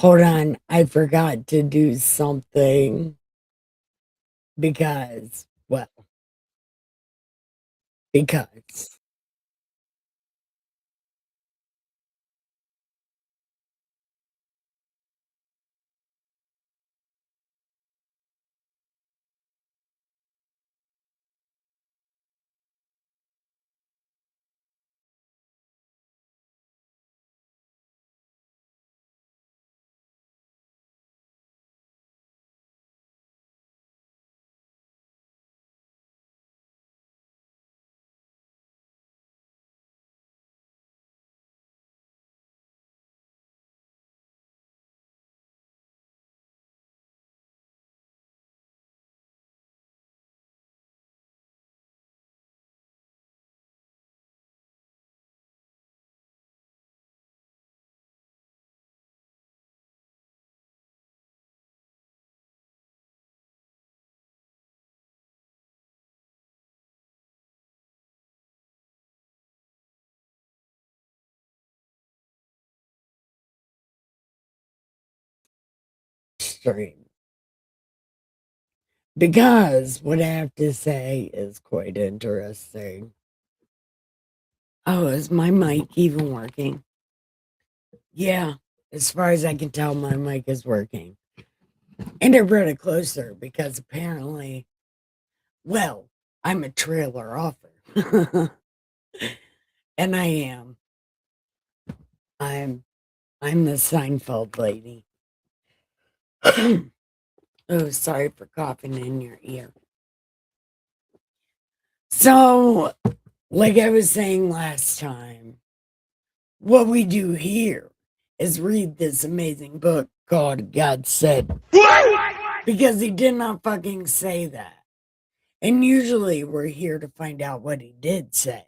Hold on, I forgot to do something because, well, because stream. Because what I have to say is quite interesting. Oh, is my mic even working? Yeah, as far as I can tell, my mic is working. And I brought it closer because apparently, well, I'm a trailer offer. And I am. I'm I'm the Seinfeld lady. Oh, sorry for coughing in your ear. So, like I was saying last time, what we do here is read this amazing book called God Said. Because he did not fucking say that. And usually we're here to find out what he did say.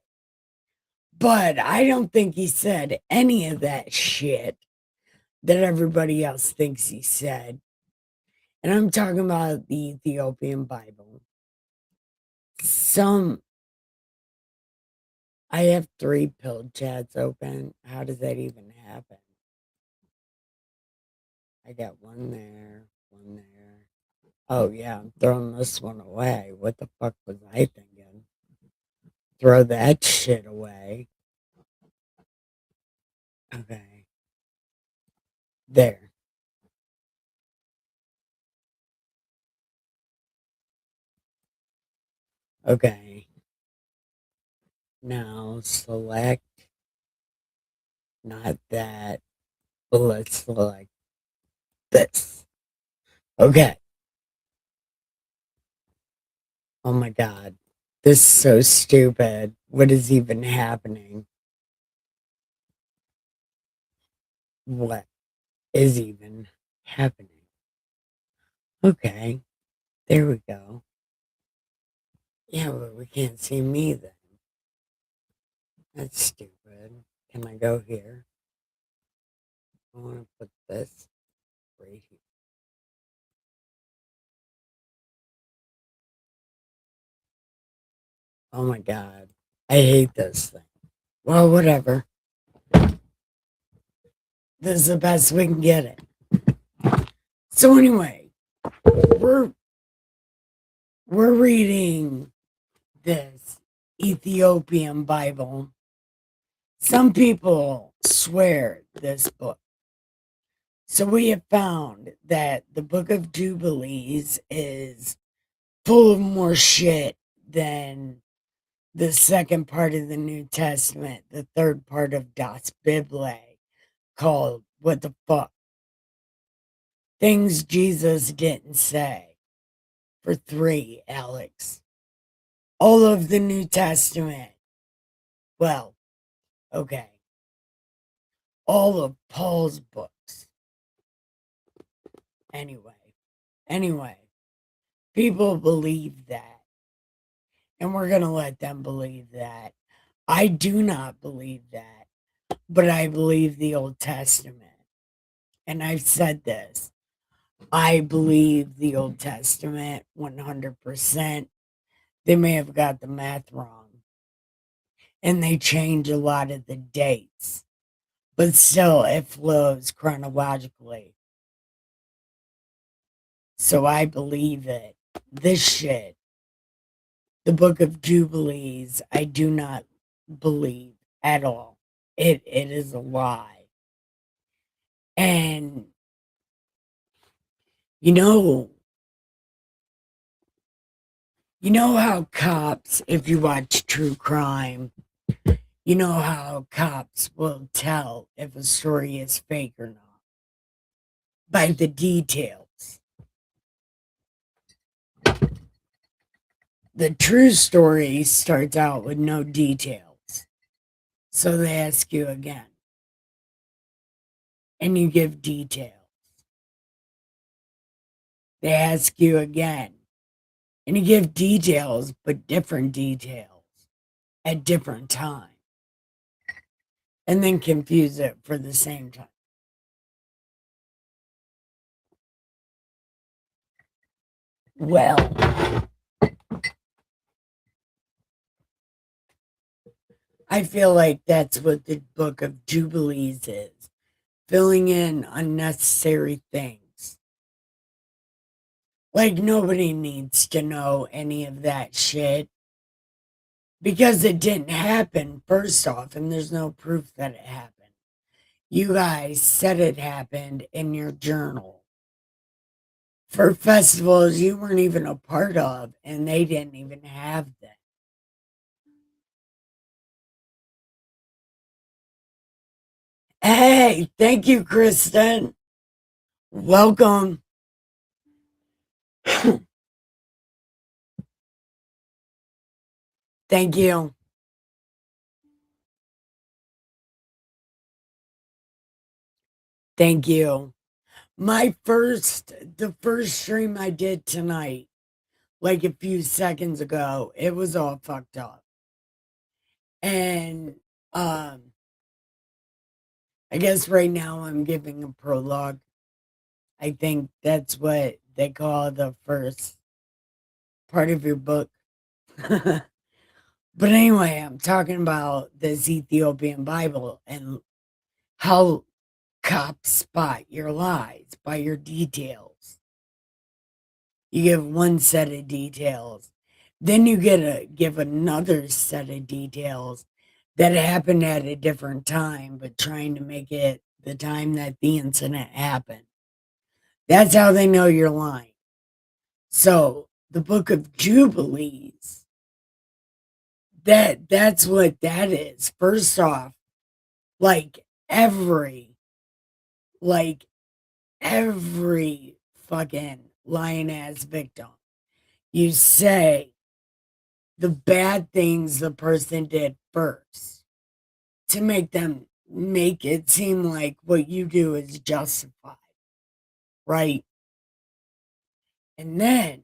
But I don't think he said any of that shit that everybody else thinks he said. And I'm talking about the Ethiopian Bible. Some I have 3 pill chats open. How does that even happen? I got one there, one there. Oh yeah, I'm throwing this one away. What the fuck was I thinking? Throw that shit away. Okay. There. Okay. Now select not that, but let's select this. Okay. Oh my god. This is so stupid. What is even happening? What is even happening? Okay. There we go. Yeah, but we can't see me then. That's stupid. Can I go here? I want to put this right here. Oh my god. I hate this thing. Well, whatever. This is the best we can get it. So anyway, we're we're reading this Ethiopian Bible. Some people swear this book. So we have found that the Book of Jubilees is full of more shit than the second part of the New Testament, the third part of Das Bible, called What the Fuck? Things Jesus didn't say. For 3, Alex. All of the New Testament. Well, okay. All of Paul's books. Anyway, people believe that. And we're going to let them believe that. I do not believe that, but I believe the Old Testament. And I've said this. I believe the Old Testament 100%. They may have got the math wrong. And they change a lot of the dates. But still, it flows chronologically. So I believe it. This shit, the Book of Jubilees, I do not believe at all. It is a lie. And you know, you know how cops, if you watch true crime, you know how cops will tell if a story is fake or not by the details. The true story starts out with no details. So they ask you again, and you give details. They ask you again, and you give details, but different details at different times, and then confuse it for the same time. Well, I feel like that's what the Book of Jubilees is, filling in unnecessary things. Like, nobody needs to know any of that shit because it didn't happen, first off, and there's no proof that it happened. You guys said it happened in your journal for festivals you weren't even a part of, and they didn't even have them. Hey, thank you, Kristen. Welcome. Thank you. Thank you. The first stream I did tonight, like a few seconds ago, it was all fucked up. And I guess right now I'm giving a prologue. I think that's what they call the first part of your book. But anyway, I'm talking about this Ethiopian Bible and how cops spot your lies by your details. You give one set of details, then you give another set of details that happened at a different time, but trying to make it the time that the incident happened. That's how they know you're lying. So the Book of Jubilees, that's what that is. First off, like like every fucking lying ass victim, you say the bad things the person did first to make it seem like what you do is justified, right? And then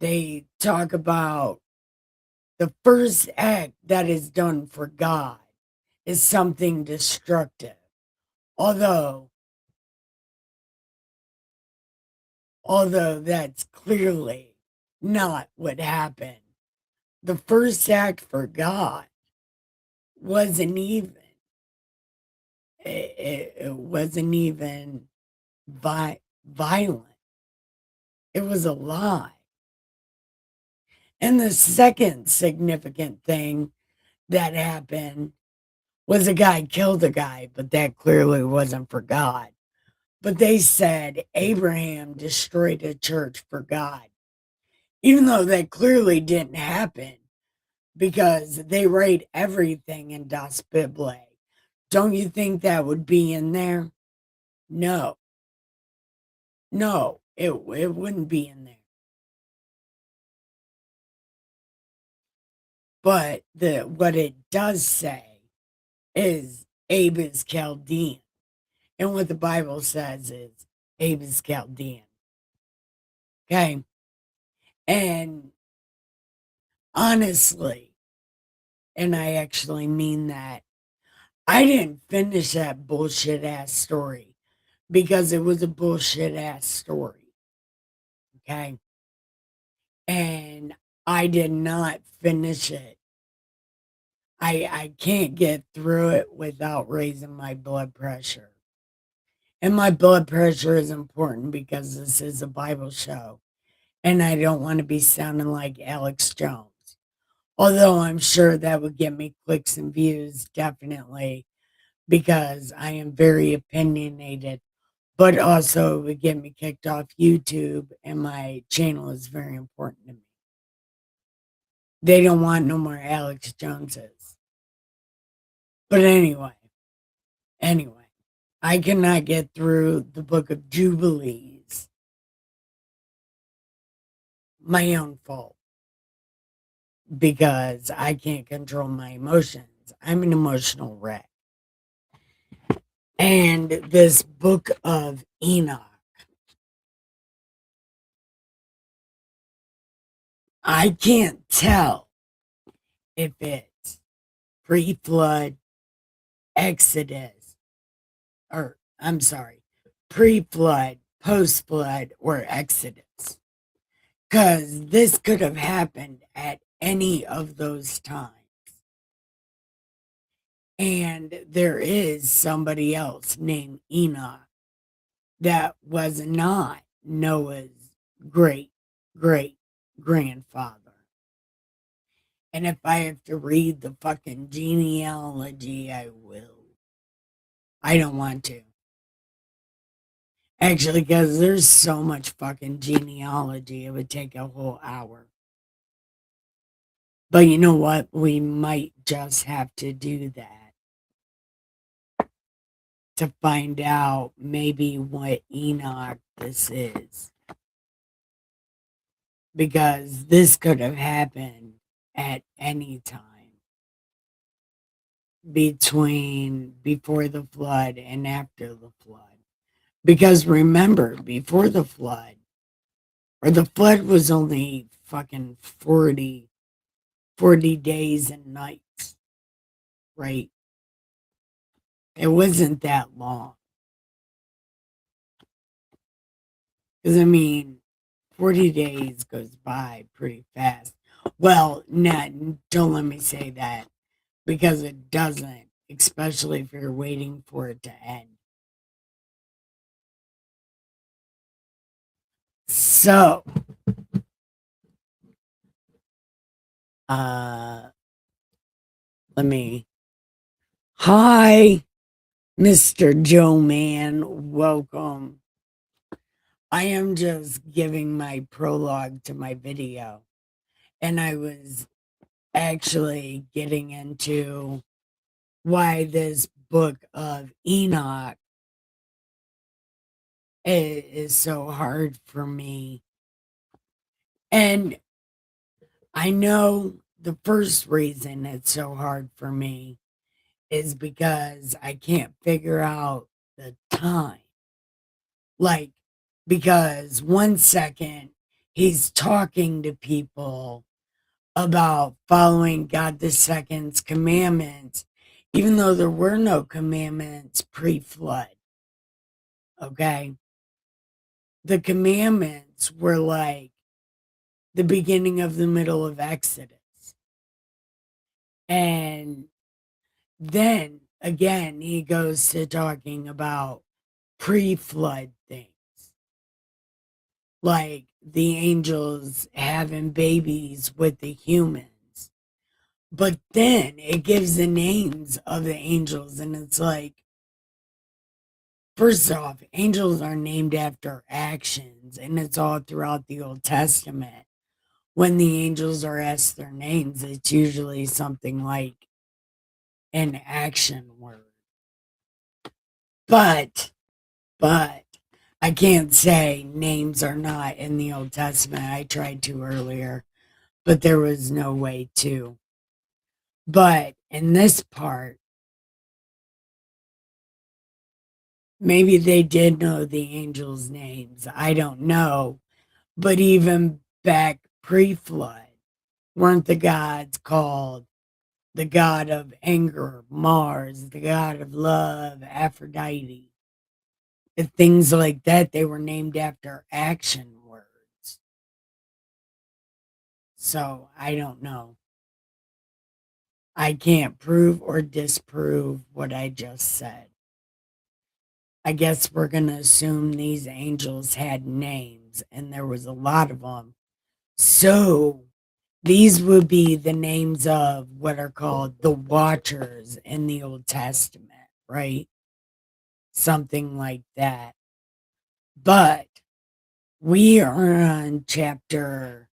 they talk about the first act that is done for God is something destructive. Although although that's clearly not what happened. The first act for God wasn't even it wasn't even violent. It was a lie. And the second significant thing that happened was a guy killed a guy, but that clearly wasn't for God. But they said Abraham destroyed a church for God, even though that clearly didn't happen because they write everything in Das Bible. Don't you think that would be in there? No, no, it wouldn't be in there. But the what it does say is Abe is Chaldean. And what the Bible says is Abe is Chaldean. Okay. And honestly, and I actually mean that, I didn't finish that bullshit ass story because it was a bullshit ass story. Okay. And I did not finish it. I can't get through it without raising my blood pressure. And my blood pressure is important because this is a Bible show. And I don't want to be sounding like Alex Jones. Although I'm sure that would get me clicks and views, definitely, because I am very opinionated. But also, it would get me kicked off YouTube, and my channel is very important to me. They don't want no more Alex Joneses. But anyway, I cannot get through the book of Jubilees. My own fault. Because I can't control my emotions. I'm an emotional wreck. And this book of Enoch, I can't tell if it's pre flood, Exodus, or I'm sorry, pre flood, post flood, or Exodus. Because this could have happened at any of those times. And there is somebody else named Enoch that was not Noah's great great grandfather. And if I have to read the fucking genealogy, I will. I don't want to. Actually, because there's so much fucking genealogy, it would take a whole hour. But you know what? We might just have to do that to find out maybe what Enoch this is. Because this could have happened at any time between before the flood and after the flood. Because remember, before the flood, or the flood was only fucking 40 days and nights, right? It wasn't that long. Because, I mean, 40 days goes by pretty fast. Well, don't let me say that because it doesn't, especially if you're waiting for it to end. So, uh, let me. Hi, Mr. Joe Man. Welcome. I am just giving my prologue to my video, and I was actually getting into why this book of Enoch is so hard for me. And I know the first reason it's so hard for me is because I can't figure out the time. Like, because 1 second he's talking to people about following God the Second's commandments, even though there were no commandments pre flood. Okay. The commandments were like the beginning of the middle of Exodus. And then again, he goes to talking about pre flood things, like the angels having babies with the humans. But then it gives the names of the angels, and it's like, first off, angels are named after actions, and it's all throughout the Old Testament. When the angels are asked their names, it's usually something like an action word. But, but, I can't say names are not in the Old Testament. I tried to earlier, but there was no way to. But in this part, maybe they did know the angels' names. I don't know. But even back pre flood, weren't the gods called the god of anger, Mars, the god of love, Aphrodite? And things like that, they were named after action words. So I don't know. I can't prove or disprove what I just said. I guess we're going to assume these angels had names, and there was a lot of them. So these would be the names of what are called the Watchers in the Old Testament, right? Something like that. But we are on chapter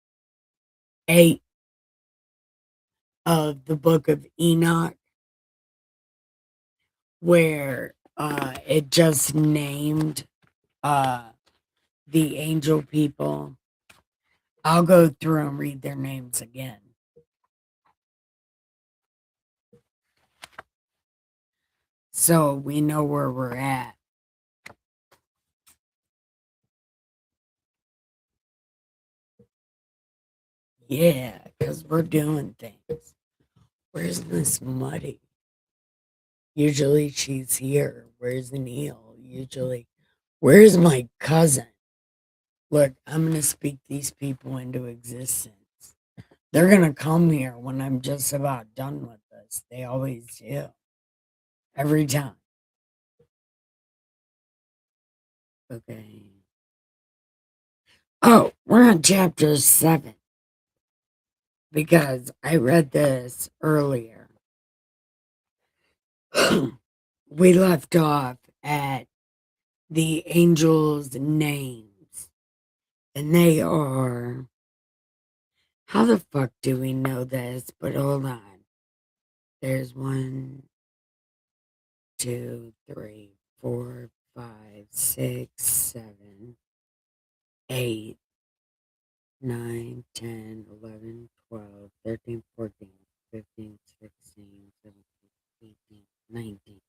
8 of the Book of Enoch, where it just named uh, the angel people. I'll go through and read their names again. So we know where we're at. Yeah, because we're doing things. Where's Miss Muddy? Usually she's here. Where's Neil? Usually. Where's my cousin? Look, I'm going to speak these people into existence. They're going to come here when I'm just about done with this. They always do. Every time. Okay. Oh, we're on chapter 7 because I read this earlier. We left off at the angels' names, and they are. How the fuck do we know this? But hold on. There's 1, 2, 3, 4, 5, 6, 7, 8, 9, 10, 11, 12, 13, 14, 15, 16, 17, 18, 19.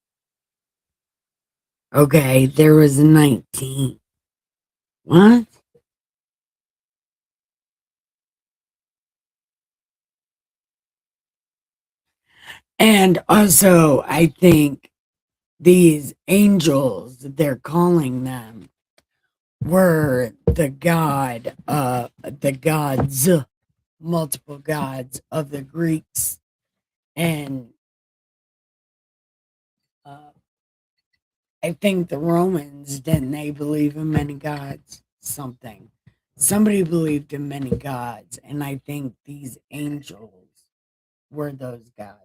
Okay, there was 19. What? And also, I think these angels, they're calling them, were the gods, multiple gods of the Greeks. And uh, I think the Romans, didn't they believe in many gods? Something. Somebody believed in many gods. And I think these angels were those gods.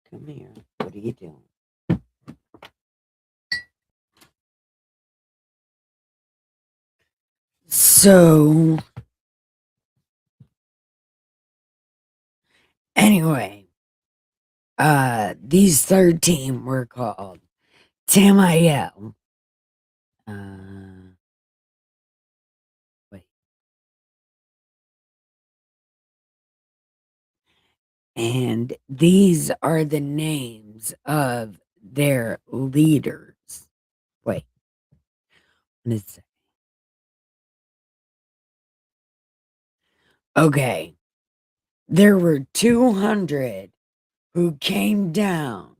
Come here. What are you doing? So, anyway, these 13 were called Tamiel. Wait. And these are the names of their leaders. Wait, what is it? Okay. There were 200 who came down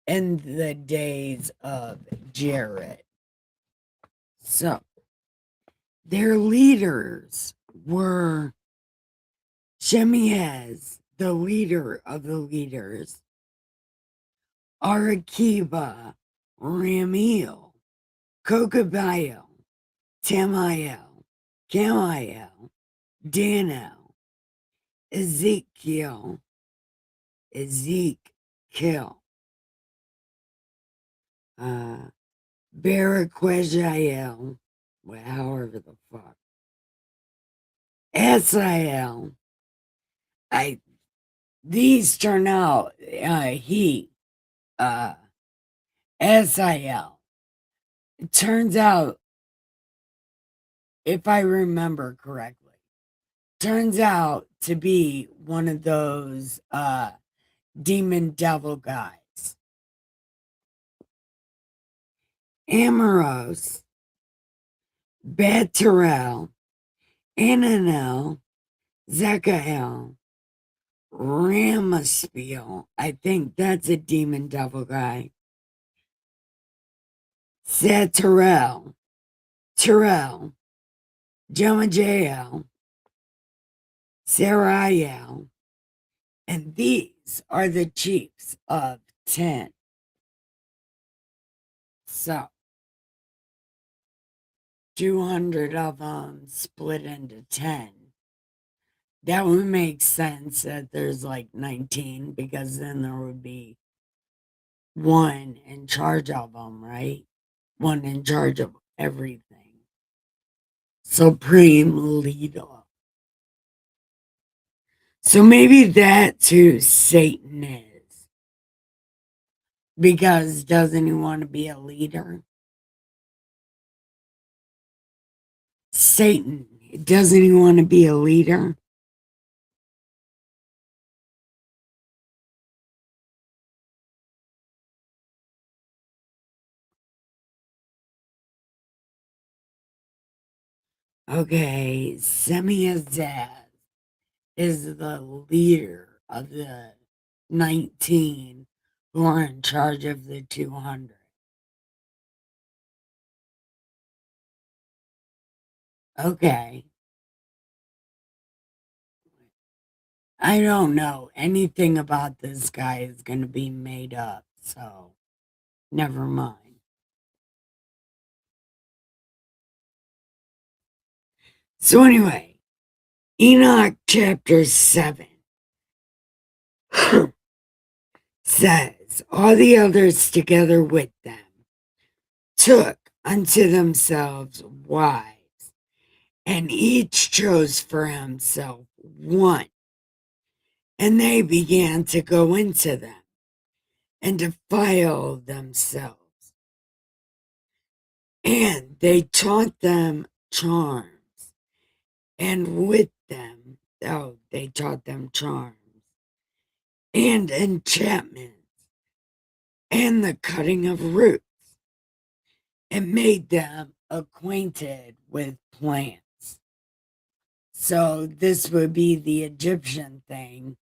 in the days of Jared. So their leaders were Shemiaz, the leader of the leaders, Arakiba, Ramiel, Kokabiel, Tamiel, Camiel, Daniel, Ezekiel, uh, Barakwesiel, well, however the fuck, Asiel. I these turn out uh Asiel. It turns out, if I remember correctly, turns out to be one of those demon devil guys. Amoros, Betarel, Ananel, Zekael, Ramaspiel. I think that's a demon devil guy. Satarel, Terrell, Jamajael, Sariel, and these are the chiefs of 10. So 200 of them split into 10. That would make sense that there's like 19, because then there would be one in charge of them, right? One in charge of everything. Supreme leader. So maybe that's who Satan is. Because doesn't he want to be a leader? Satan, doesn't he want to be a leader? Okay, Semi-Azaz is the leader of the 19 who are in charge of the 200. Okay. I don't know. Anything about this guy is going to be made up, so never mind. So, anyway, Enoch chapter 7 says, all the elders together with them took unto themselves wives, and each chose for himself one, and they began to go into them and defile themselves. And they taught them charms, and with them, they taught them charms and enchantments and the cutting of roots, and made them acquainted with plants. So this would be the Egyptian thing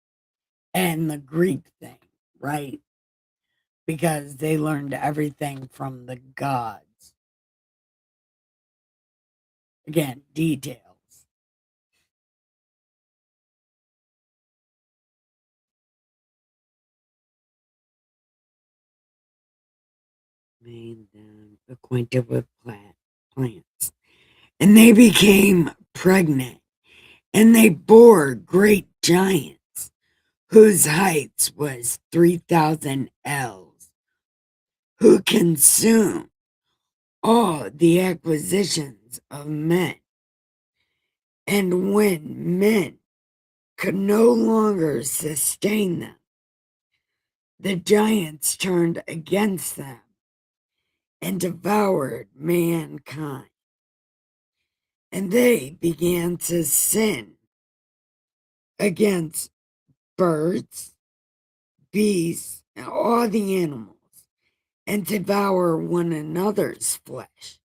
and the Greek thing, right? Because they learned everything from the gods. Again, details. Made them acquainted with plants. And they became pregnant, and they bore great giants, whose heights was 3,000 ells, who consumed all the acquisitions of men. And when men could no longer sustain them, the giants turned against them and devoured mankind. And they began to sin against birds, beasts, and all the animals, and devour one another's flesh,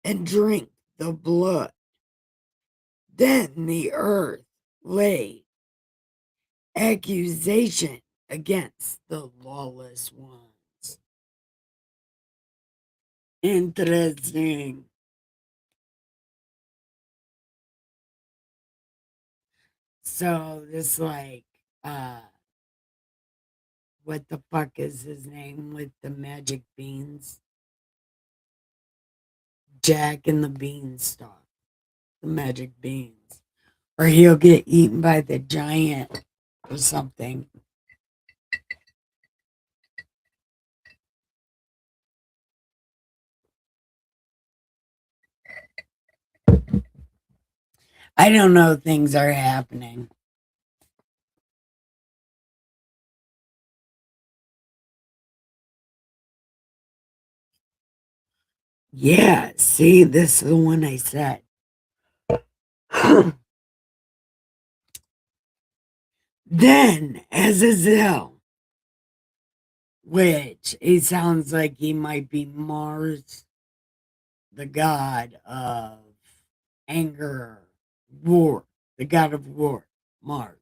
and drink the blood. Then the earth laid accusation against the lawless ones. Interesting. So this what the fuck is his name with the magic beans? Jack and the Beanstalk. The magic beans. Or he'll get eaten by the giant or something. I don't know, things are happening. Yeah, see, this is the one I said. Then Azazel, which he sounds like he might be Mars, the god of anger, war, the god of war, Mars.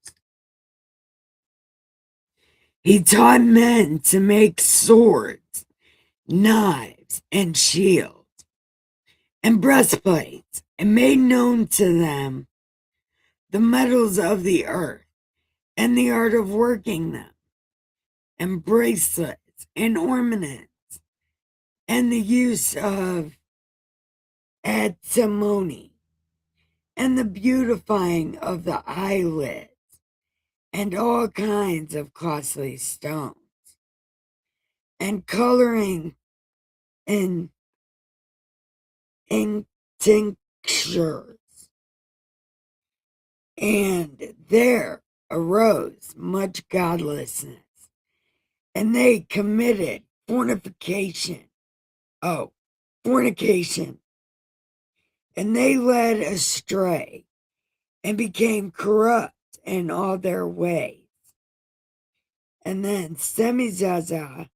He taught men to make swords, knives, and shields, and breastplates, and made known to them the metals of the earth, and the art of working them, and bracelets, and ornaments, and the use of antimony, and the beautifying of the eyelids, and all kinds of costly stones, and coloring and, and tinctures. And there arose much godlessness, and they committed fornication. Oh, fornication. And they led astray and became corrupt in all their ways. And then Semizaza,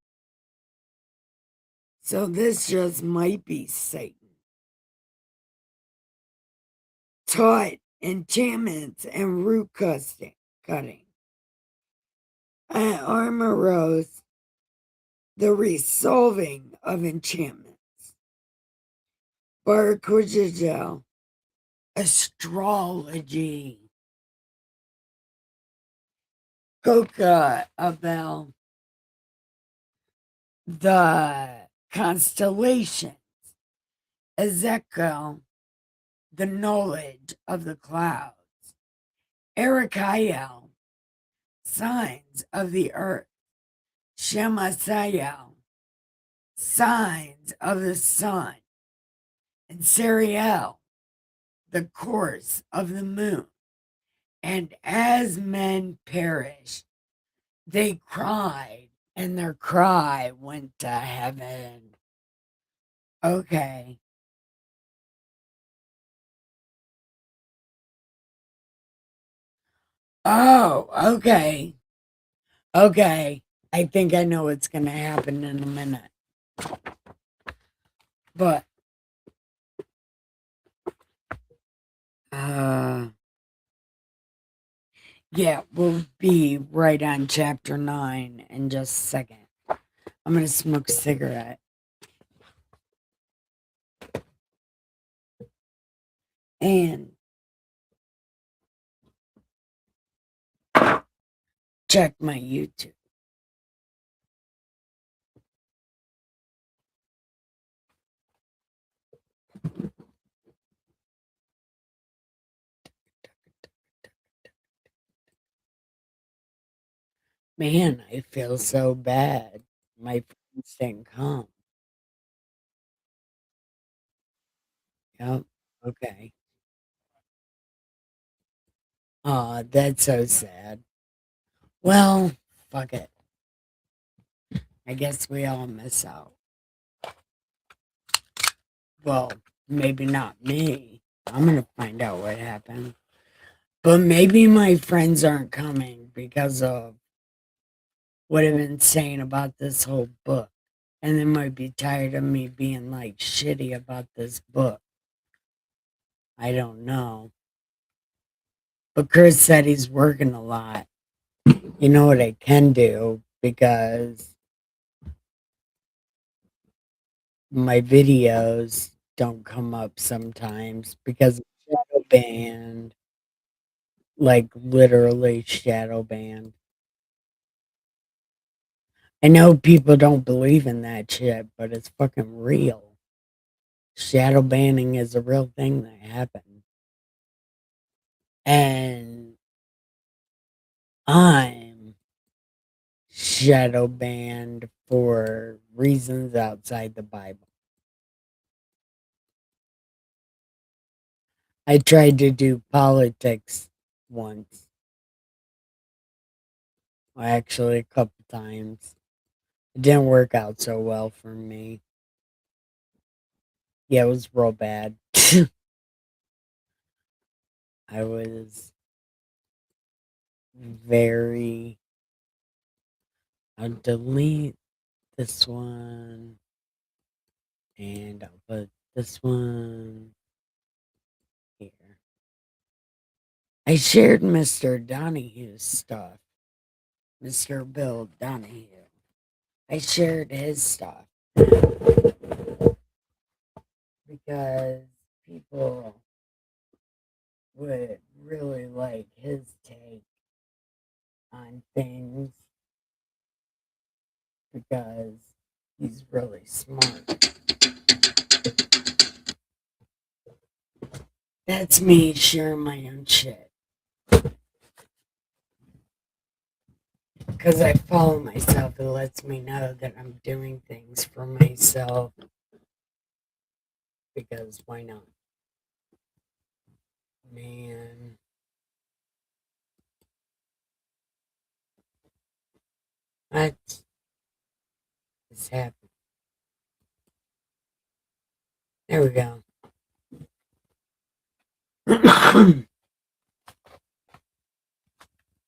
so this just might be Satan, taught enchantments and root cutting. And Armoros, the resolving of enchantments. Barakujajel, astrology. Coca Abel, the constellation. Ezekiel, the knowledge of the clouds. Erichiel, signs of the earth. Shemasiel, signs of the sun. And Sariel, the course of the moon. And as men perished, they cried, and their cry went to heaven. Okay. Oh, okay. Okay. I think I know what's going to happen in a minute. But, yeah, we'll be right on chapter 9 in just a second. I'm going to smoke a cigarette. And check my YouTube. Man, I feel so bad. My friends didn't come. Yep. Okay. Aw, that's so sad. Well, fuck it. I guess we all miss out. Well, maybe not me. I'm gonna find out what happened. But maybe my friends aren't coming because of what I've been saying about this whole book. And they might be tired of me being like shitty about this book. I don't know. But Chris said he's working a lot. You know what I can do because my videos don't come up sometimes because of shadow banned. Like literally shadow banned. I know people don't believe in that shit, but it's fucking real. Shadow banning is a real thing that happened. And I'm shadow banned for reasons outside the Bible. I tried to do politics once. Well, actually, a couple times. It didn't work out so well for me. Yeah, it was real bad. I was very. I'll delete this one and I'll put this one here. I shared Mr. Donahue's stuff. Mr. Bill Donahue. I shared his stuff because people would really like his take on things because he's really smart. That's me sharing my own shit. Because I follow myself, it lets me know that I'm doing things for myself. Because why not? Man. What is happening? There we go.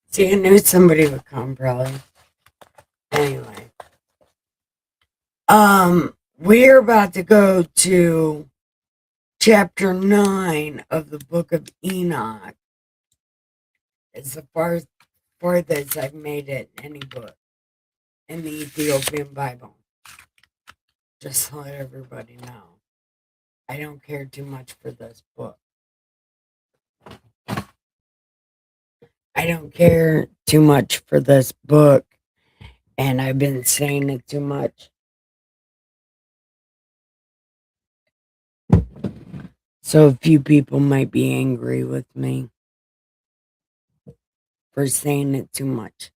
See, I knew somebody would come probably. Anyway. We're about to go to chapter 9 of the Book of Enoch. It's the farthest I've made it in any book in the Ethiopian Bible. Just to let everybody know. I don't care too much for this book. I don't care too much for this book, and I've been saying it too much. So a few people might be angry with me for saying it too much.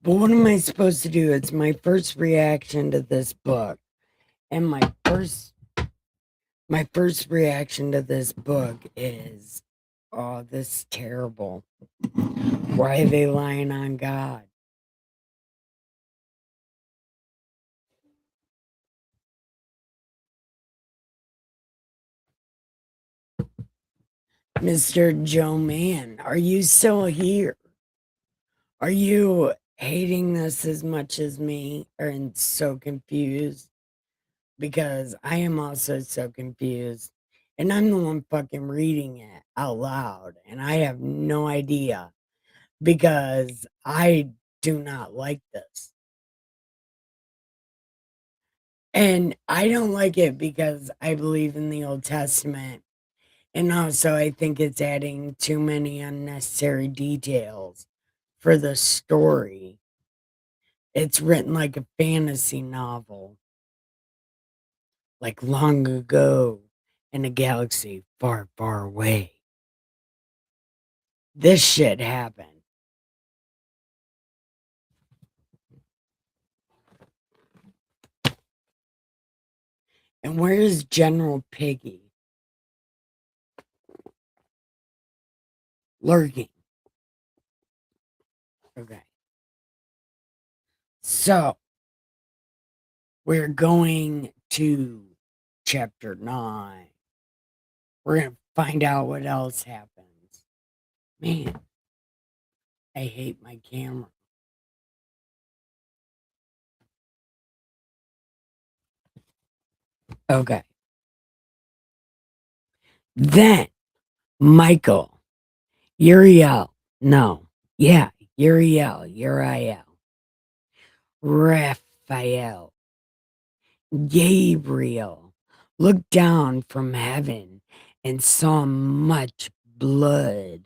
But what am I supposed to do? It's my first reaction to this book. And my first reaction to this book is, oh, this is terrible. Why are they lying on God? Mr. Joe Mann, are you still here? Are you hating this as much as me and so confused? Because I am also so confused. And I'm the one fucking reading it out loud. And I have no idea because I do not like this. And I don't like it because I believe in the Old Testament. And also, I think it's adding too many unnecessary details for the story. It's written like a fantasy novel, like long ago in a galaxy far, far away. This shit happened. And where is General Piggy? Lurking. Okay. So, we're going to chapter 9. We're going to find out what else happens. Man, I hate my camera. Okay. Then, Michael, Uriel, no, yeah, Uriel, Raphael, Gabriel looked down from heaven and saw much blood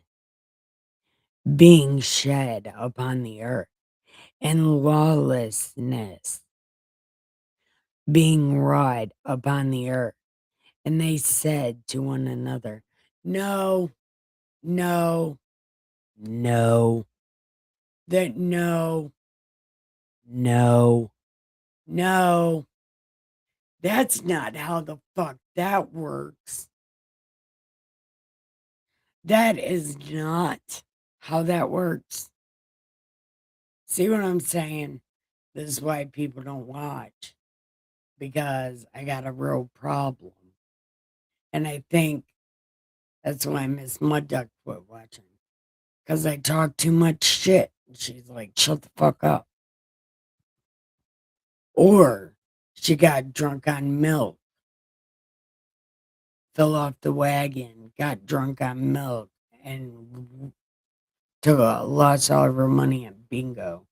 being shed upon the earth, and lawlessness being wrought upon the earth. And they said to one another, no, no, no, that no, no, no, that's not how the fuck that works. That is not how that works. See what I'm saying? This is why people don't watch, because I got a real problem. And I think that's why Miss Mud Duck quit watching. Because I talk too much shit. And she's like, shut the fuck up. Or she got drunk on milk, fell off the wagon, got drunk on milk, and lost all of her money at bingo.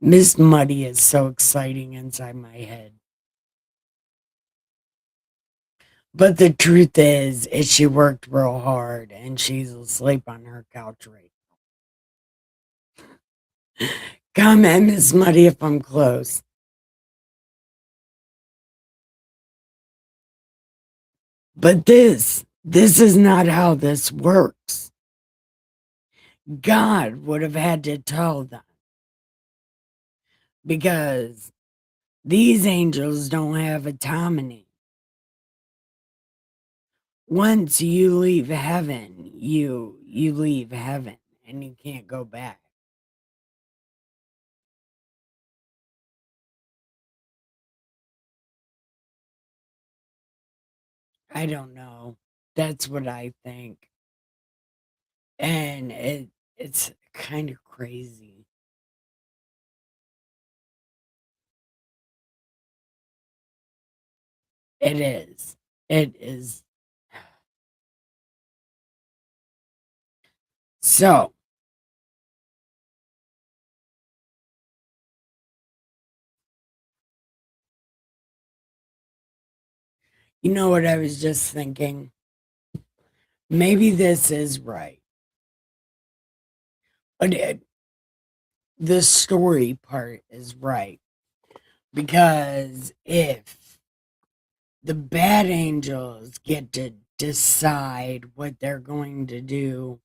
Miss Muddy is so exciting inside my head. But the truth is she worked real hard and she's asleep on her couch right now. Comment, Miss Muddy, if I'm close. But this is not how this works. God would have had to tell them because these angels don't have autonomy. Once you leave heaven, you leave heaven and you can't go back. I don't know. That's what I think. And it's kind of crazy. It is. It is. So, you know what I was just thinking? Maybe this is right. But the story part is right. Because if the bad angels get to decide what they're going to do,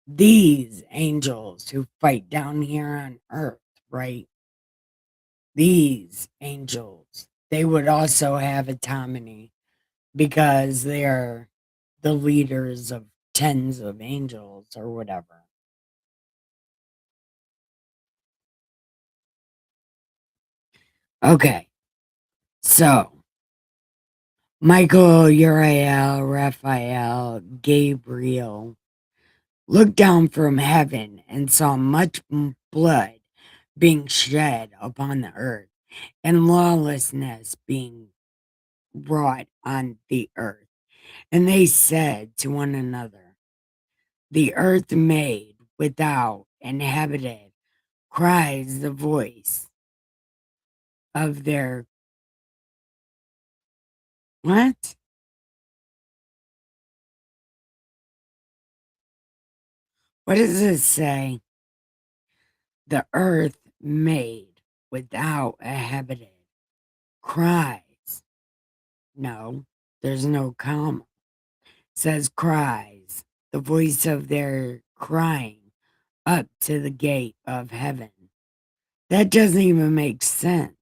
these angels who fight down here on earth, right? These angels, they would also have autonomy because they are the leaders of tens of angels or whatever. Okay, so Michael, Uriel, Raphael, Gabriel looked down from heaven and saw much blood being shed upon the earth and lawlessness being wrought on the earth. And they said to one another, the earth made without inhabited cries the voice of their what? What does it say? The earth made without inhabited cries. No, there's no comma. Says cries, the voice of their crying up to the gate of heaven. That doesn't even make sense.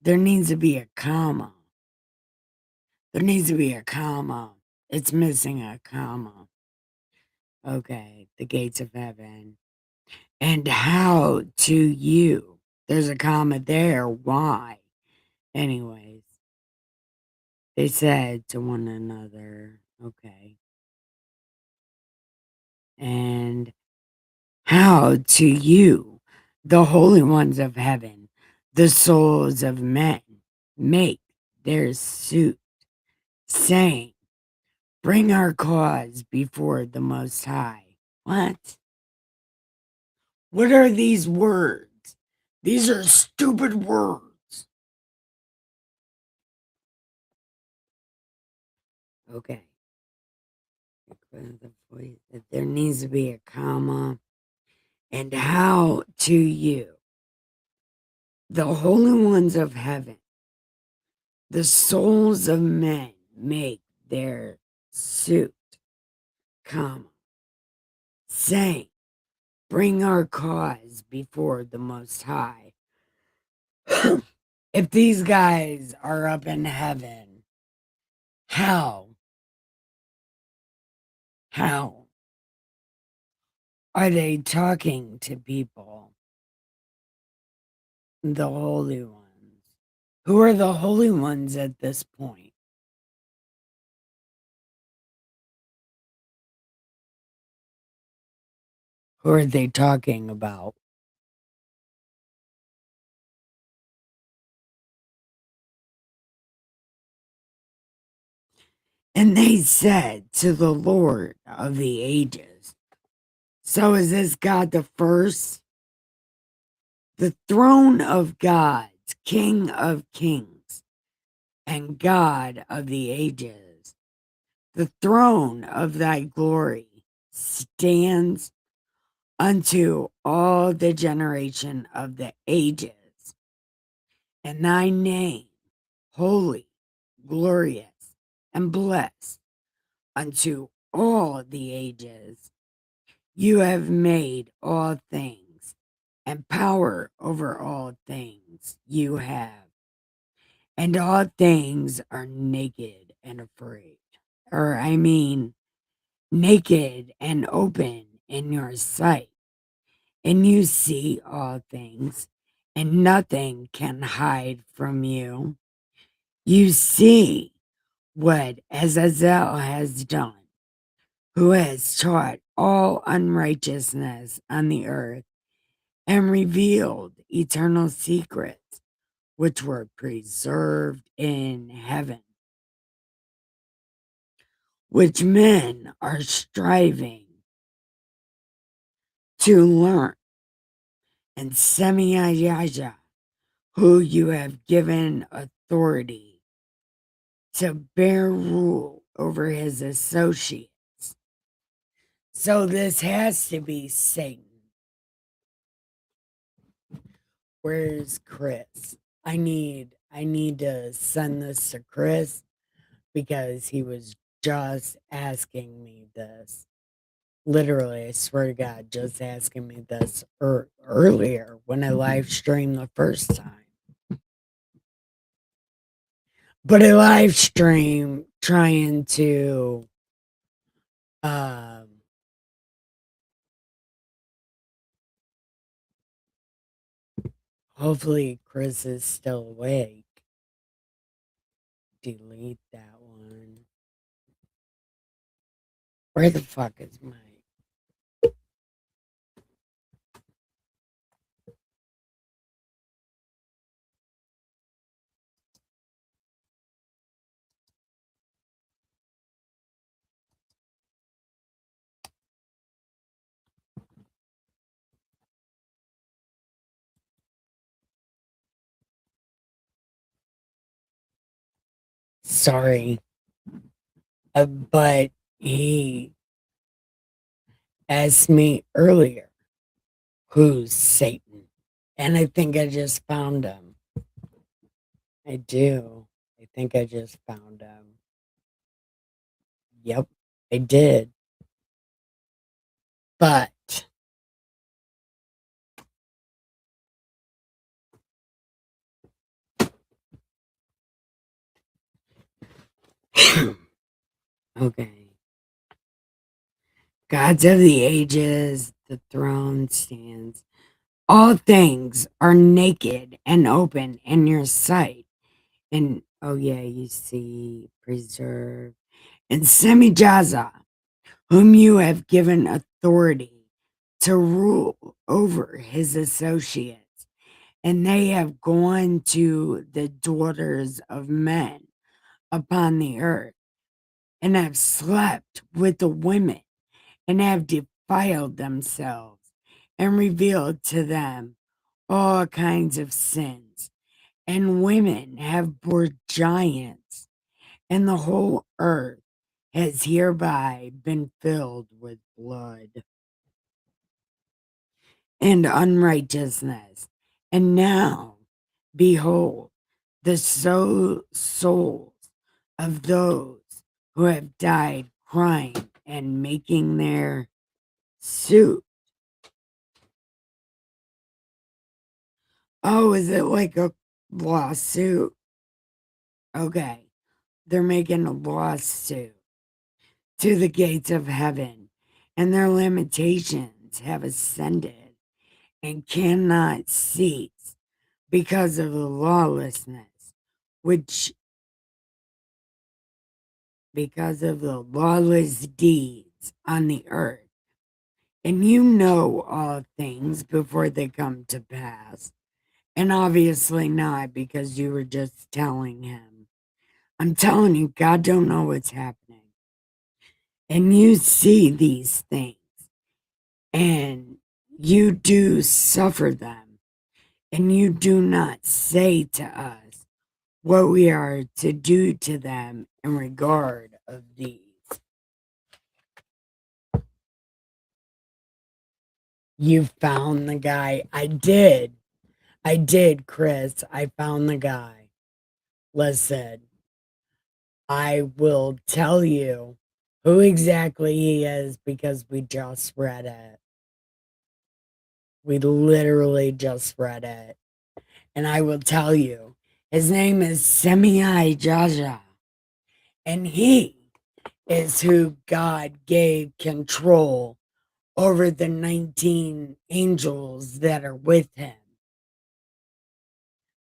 There needs to be a comma. There needs to be a comma. It's missing a comma. Okay, the gates of heaven. And how to you? There's a comma there. Why? Anyways, they said to one another, okay. And how to you, the holy ones of heaven, the souls of men, make their suit, saying, bring our cause before the Most High. What? What are these words? These are stupid words. Okay. There needs to be a comma. And how to you, the holy ones of heaven, the souls of men make their suit, comma, saying, bring our cause before the Most High. If these guys are up in heaven, how? How are they talking to people? The holy ones. Who are the holy ones at this point? Who are they talking about? And they said to the Lord of the ages. So is this God the first, the throne of gods, King of kings, and God of the ages. The throne of thy glory stands unto all the generation of the ages, and thy name holy, glorious, and blessed unto all the ages. You have made all things, and power over all things you have, and all things are naked and afraid. Or, I mean, naked and open in your sight, and you see all things, and nothing can hide from you. You see what Azazel has done, who has taught all unrighteousness on the earth and revealed eternal secrets which were preserved in heaven, which men are striving to learn. And Semiyaja, who you have given authority to bear rule over his associates. So this has to be Satan. Where's Chris? I need to send this to Chris because he was just asking me this. Literally, I swear to God, just asking me this earlier when I live streamed the first time. But I live stream trying to hopefully Chris is still awake. Delete that one. Where the fuck is my sorry. But he asked me earlier, who's Satan? And I think I just found him. I do. I think I just found him. Yep, I did. But okay. Gods of the ages, the throne stands. All things are naked and open in your sight. And oh yeah, you see, preserve. And Semijaza, whom you have given authority to rule over his associates, and they have gone to the daughters of men upon the earth, and have slept with the women, and have defiled themselves, and revealed to them all kinds of sins. And women have bore giants, and the whole earth has hereby been filled with blood and unrighteousness. And now, behold, the souls of those who have died crying and making their suit. Oh, is it like a lawsuit? Okay. They're making a lawsuit to the gates of heaven, and their limitations have ascended and cannot cease because of the lawlessness, which because of the lawless deeds on the earth. And you know all things before they come to pass. And obviously not, because you were just telling him. I'm telling you, God don't know what's happening. And you see these things, and you do suffer them. and you do not say to us what we are to do to them in regard of these. You found the guy. I did. I did, Chris. I found the guy. Listen, I will tell you who exactly he is because we just read it. We literally just read it. And I will tell you, his name is Semei Jaja. And he is who God gave control over the 19 angels that are with him.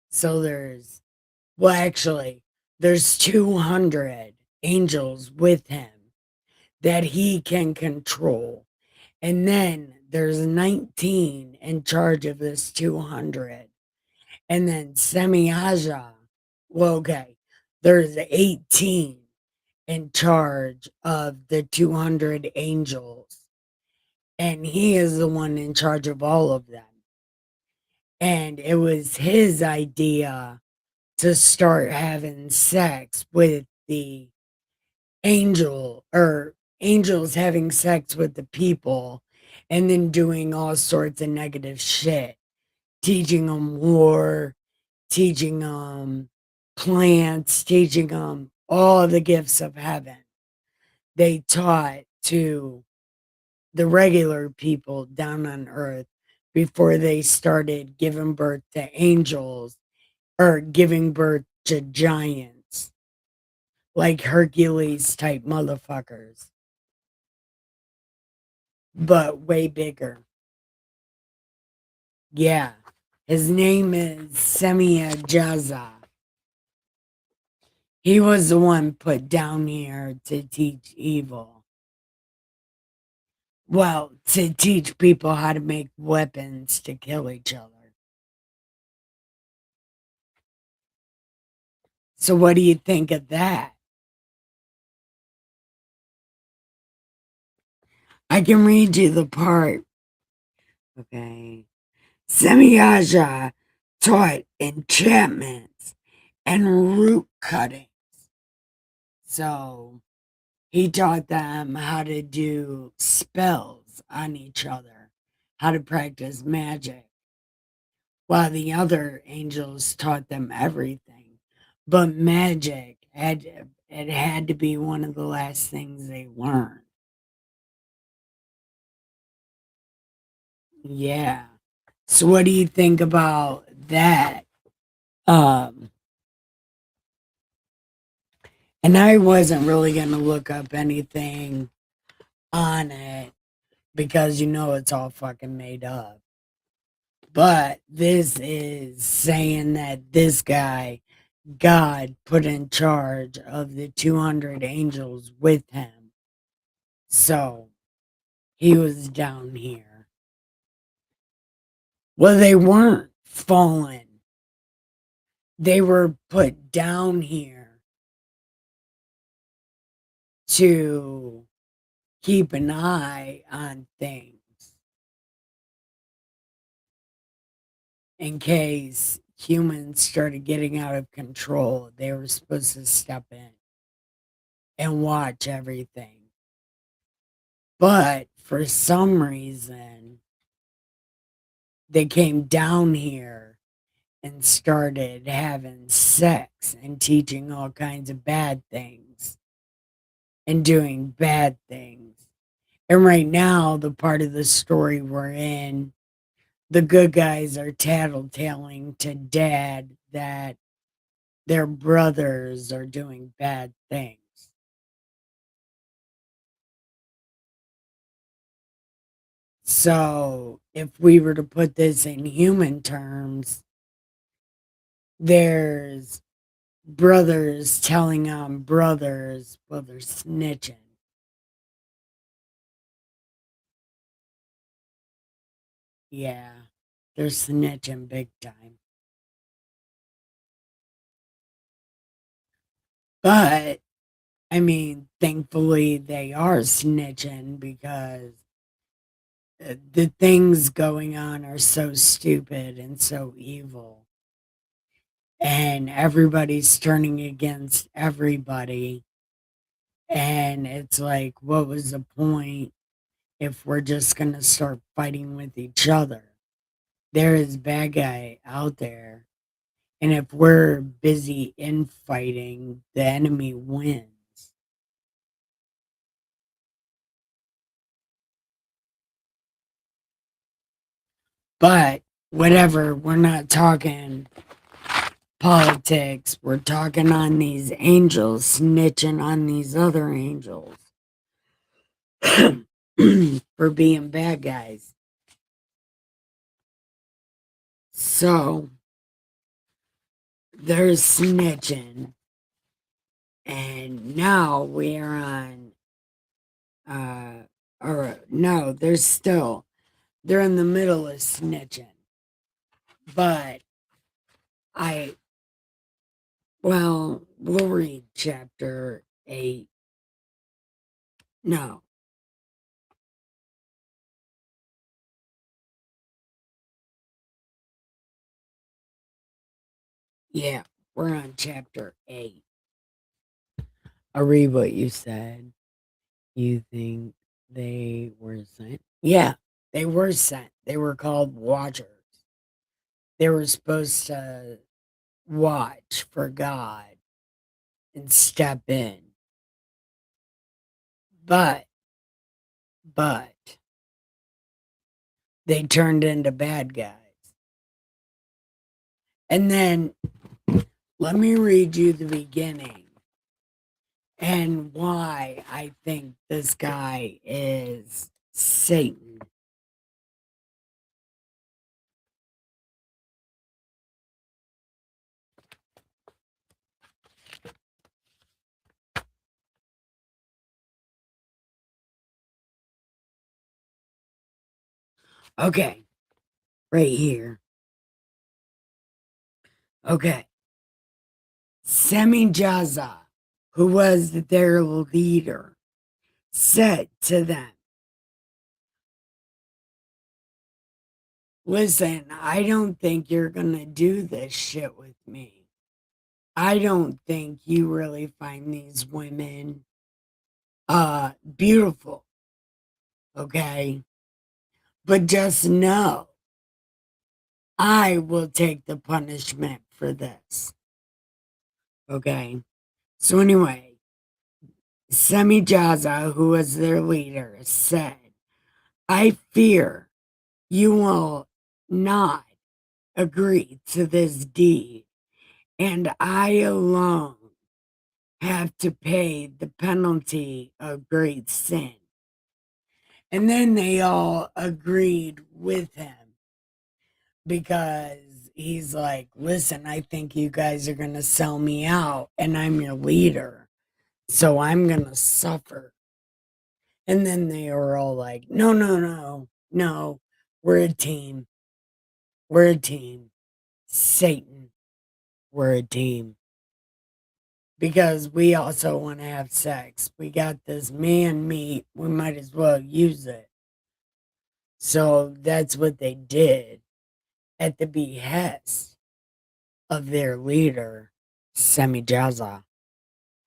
So there's 200 angels with him that he can control. And then there's 19 in charge of this 200. And then Semiaja, well, okay, there's 18 in charge of the 200 angels. And he is the one in charge of all of them. And it was his idea to start having sex with the angels having sex with the people and then doing all sorts of negative shit, teaching them war, teaching them plants, teaching them all the gifts of heaven. They taught to the regular people down on earth before they started giving birth to angels or giving birth to giants like Hercules type motherfuckers, but way bigger. Yeah. His name is Semia Jaza. He was the one put down here to teach evil. Well, to teach people how to make weapons to kill each other. So, what do you think of that? I can read you the part. Okay. Semiaja taught enchantments and root cutting. So, he taught them how to do spells on each other, how to practice magic, while the other angels taught them everything. But it had to be one of the last things they learned. Yeah. So what do you think about that? Um, and I wasn't really gonna look up anything on it because it's all fucking made up. But this is saying that this guy, God, put in charge of the 200 angels with him. So he was down here. Well, they weren't fallen, they were put down here to keep an eye on things in case humans started getting out of control. They were supposed to step in and watch everything. But for some reason, they came down here and started having sex and teaching all kinds of bad things and doing bad things. And right now, the part of the story we're in, the good guys are tattletaling to dad that their brothers are doing bad things. So, if we were to put this in human terms, there's brothers telling on brothers, well, they're snitching. Yeah, they're snitching big time. But, I mean, thankfully they are snitching because the things going on are so stupid and so evil, and everybody's turning against everybody. And it's like, what was the point if we're just going to start fighting with each other? There is bad guy out there. And if we're busy infighting, the enemy wins. But whatever, we're not talking politics. We're talking on these angels, snitching on these other angels for being bad guys. So they're snitching. And now we are on, or no, they're in the middle of snitching. But I, well, we'll read chapter 8. No, yeah, we're on chapter 8. I'll read what you said. You think they were sent? Yeah, they were sent. They were called watchers. They were supposed to watch for God and step in. But, but, they turned into bad guys. And then let me read you the beginning and why I think this guy is Satan. Okay, right here. Okay. Semijaza, who was their leader, said to them, listen, I don't think you're going to do this shit with me. I don't think you really find these women beautiful, okay? But just know I will take the punishment for this. Okay. So anyway, Semijaza, who was their leader, said, I fear you will not agree to this deed, and I alone have to pay the penalty of great sin. And then they all agreed with him because he's like, listen, I think you guys are going to sell me out, and I'm your leader. So I'm going to suffer. And then they were all like, no, no, no, no, we're a team. We're a team. Satan, we're a team. Because we also want to have sex. We got this man meat. We might as well use it. So that's what they did at the behest of their leader, Semijaza,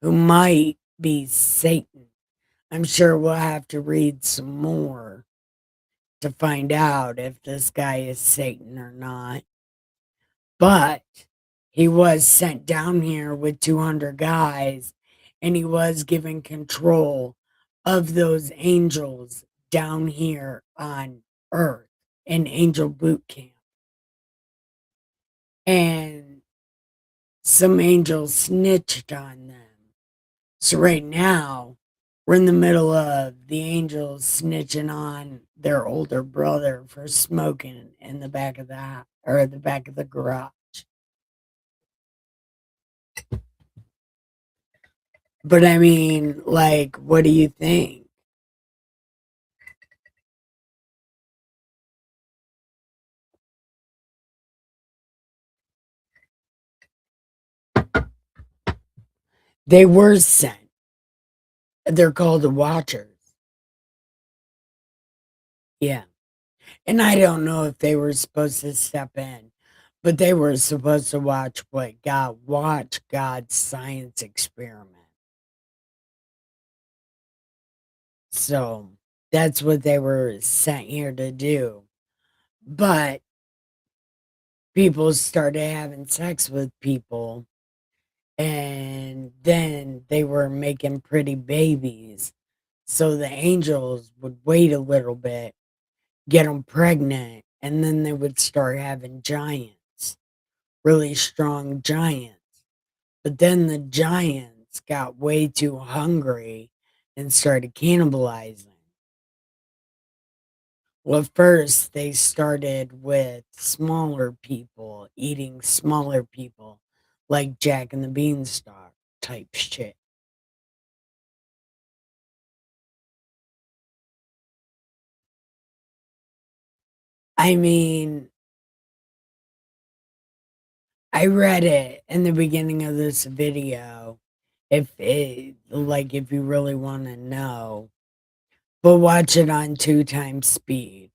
who might be Satan. I'm sure we'll have to read some more to find out if this guy is Satan or not. But he was sent down here with 200 guys, and he was given control of those angels down here on Earth in Angel Boot Camp. And some angels snitched on them. So right now, we're in the middle of the angels snitching on their older brother for smoking in the back of the house, or the back of the garage. But I mean, like, what do you think? They were sent. They're called the Watchers. Yeah. And I don't know if they were supposed to step in, but they were supposed to watch God's science experiment. So that's what they were sent here to do. But people started having sex with people, and then they were making pretty babies. So the angels would wait a little bit, get them pregnant, and then they would start having giants, really strong giants. But then the giants got way too hungry and started cannibalizing. Well, first they started with smaller people, eating smaller people, like Jack and the Beanstalk type shit. I mean, I read it in the beginning of this video. If you really want to know, but watch it on 2 times speed.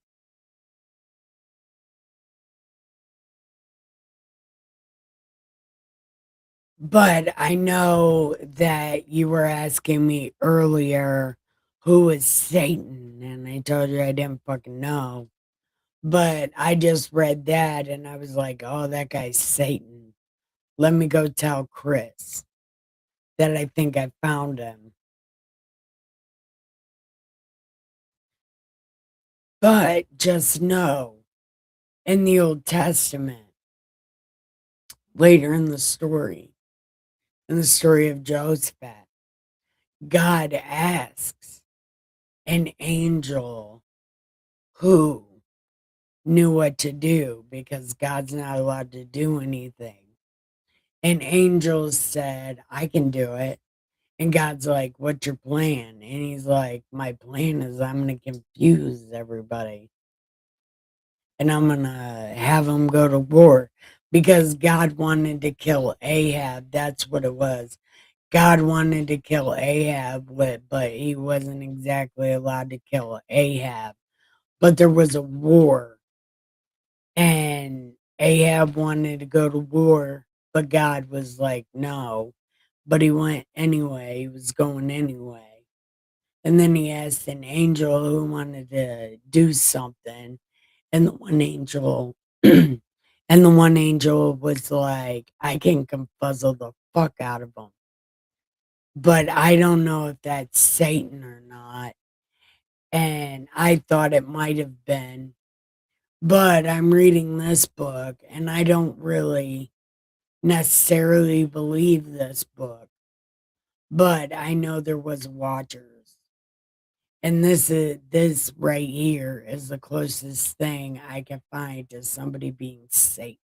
But I know that you were asking me earlier who is Satan, and I told you I didn't fucking know. But I just read that and I was like, oh, that guy's Satan. Let me go tell Chris that I think I found him. But just know, in the Old Testament, later in the story of Jehoshaphat, God asks an angel who knew what to do because God's not allowed to do anything. And angel said, I can do it. And God's like, what's your plan? And he's like, my plan is I'm going to confuse everybody and I'm going to have them go to war because God wanted to kill Ahab. That's what it was. God wanted to kill Ahab, but he wasn't exactly allowed to kill Ahab. But there was a war, and Ahab wanted to go to war, but God was like, no. But he went anyway. He was going anyway. And then he asked an angel who wanted to do something, and the one angel, and the one angel was like, I can confuzzle the fuck out of him. But I don't know if that's Satan or not. And I thought it might have been. But I'm reading this book and I don't really necessarily believe this book. But I know there was watchers. And this right here is the closest thing I can find to somebody being Satan,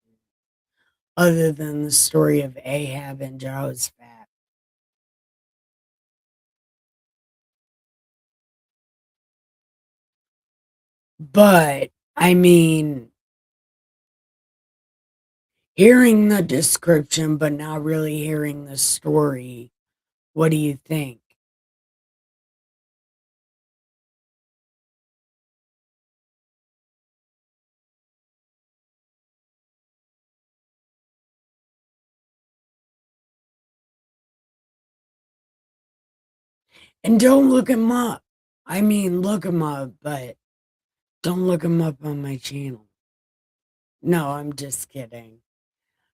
other than the story of Ahab and Jehoshaphat. But I mean, hearing the description, but not really hearing the story, what do you think? And don't look him up. I mean, look him up, but don't look him up on my channel. No, I'm just kidding.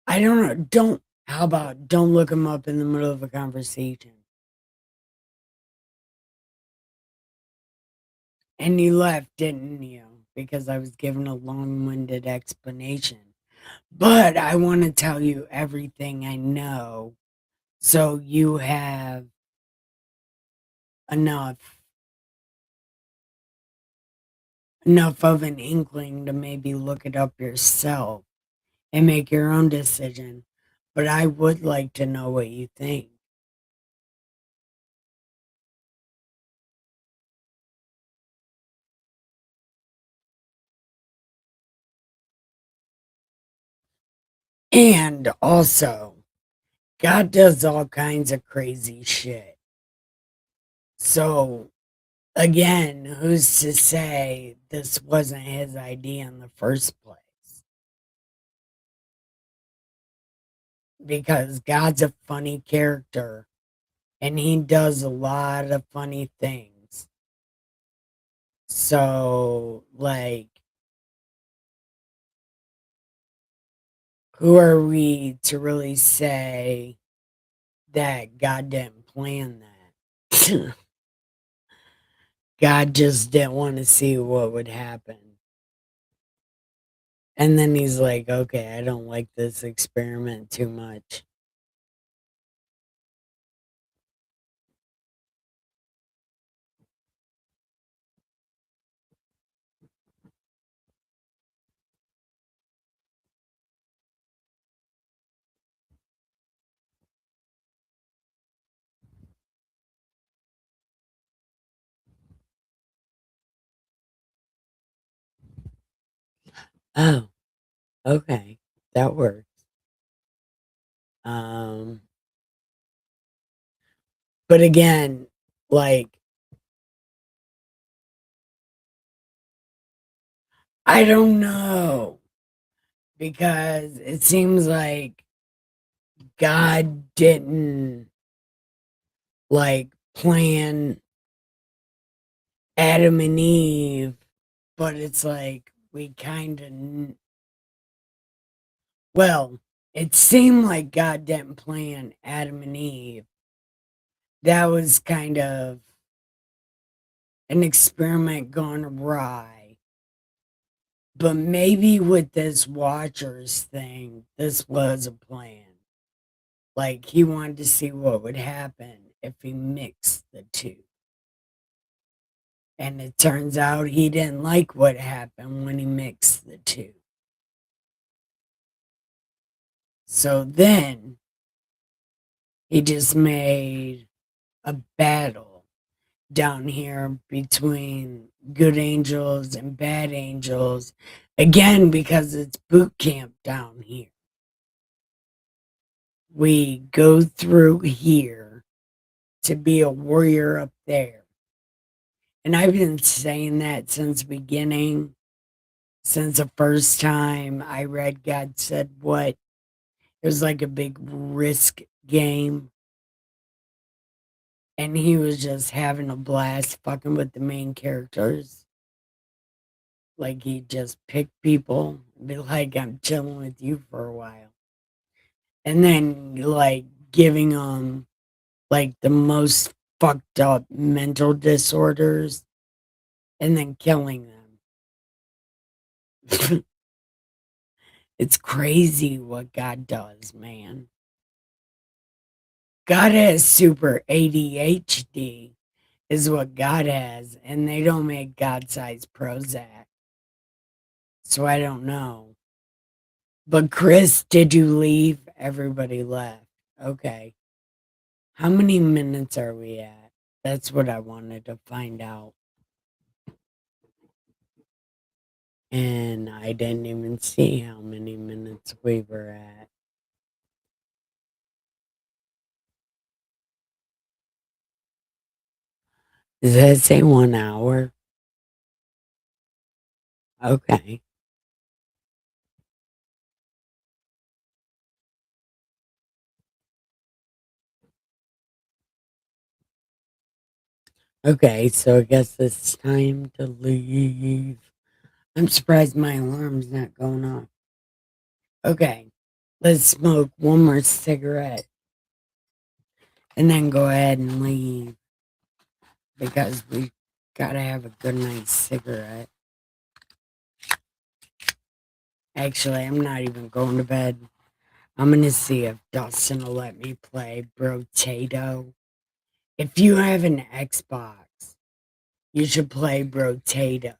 I don't know. How about don't look him up in the middle of a conversation? And you left, didn't you? Because I was giving a long winded explanation. But I want to tell you everything I know so you have enough enough of an inkling to maybe look it up yourself and make your own decision. But I would like to know what you think. And also, God does all kinds of crazy shit. So again, who's to say this wasn't his idea in the first place? Because God's a funny character and he does a lot of funny things. So, like, who are we to really say that God didn't plan that? God just didn't want to see what would happen. And then he's like, okay, I don't like this experiment too much. Oh, okay. That works. Um, but again, like, I don't know because it seems like God didn't like plan Adam and Eve, but it's like we kind of, well, it seemed like God didn't plan Adam and Eve. That was kind of an experiment gone awry. But maybe with this Watchers thing, this was a plan. Like he wanted to see what would happen if he mixed the two. And it turns out he didn't like what happened when he mixed the two. So then he just made a battle down here between good angels and bad angels. Again, because it's boot camp down here. We go through here to be a warrior up there. And I've been saying that since the beginning, since the first time I read God Said What. It was like a big risk game. And he was just having a blast fucking with the main characters. Like he just picked people, be like, I'm chilling with you for a while. And then like giving them like the most fucked up mental disorders and then killing them. It's crazy what God does, man. God has super ADHD, is what God has, and they don't make God sized Prozac. So I don't know. But Chris, did you leave? Everybody left. Okay. How many minutes are we at? That's what I wanted to find out. And I didn't even see how many minutes we were at. Does that say 1 hour? Okay. Okay, so I guess it's time to leave. I'm surprised my alarm's not going off. Okay, let's smoke one more cigarette and then go ahead and leave because we gotta have a good night's cigarette. Actually, I'm not even going to bed. I'm gonna see if Dustin will let me play Brotato. If you have an Xbox, you should play Brotato.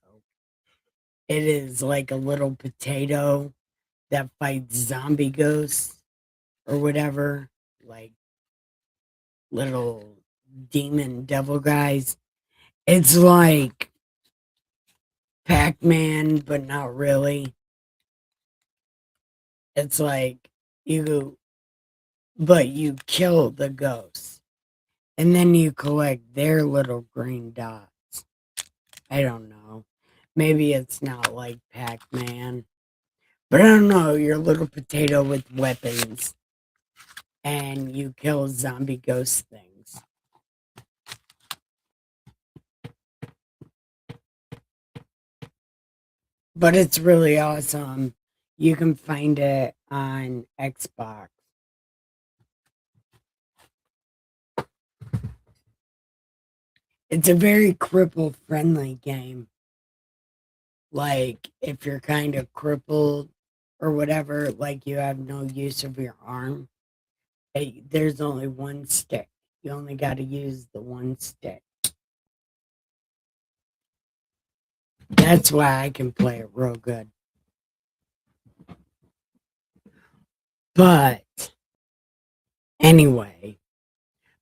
It is like a little potato that fights zombie ghosts or whatever, like little demon devil guys. It's like Pac-Man, but not really. It's like you, but you kill the ghosts and then you collect their little green dots. I don't know. Maybe it's not like Pac-Man. But I don't know, you're a little potato with weapons and you kill zombie ghost things. But it's really awesome. You can find it on Xbox. It's a very cripple friendly game. Like if you're kind of crippled or whatever, like you have no use of your arm, there's only one stick. You only got to use the one stick. That's why I can play it real good. But anyway,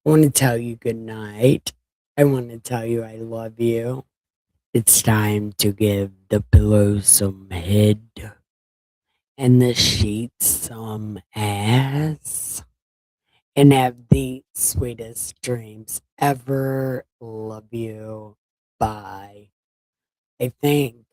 I want to tell you good night. I want to tell you I love you. It's time to give the pillow some head and the sheets some ass and have the sweetest dreams ever. Love you. Bye. I think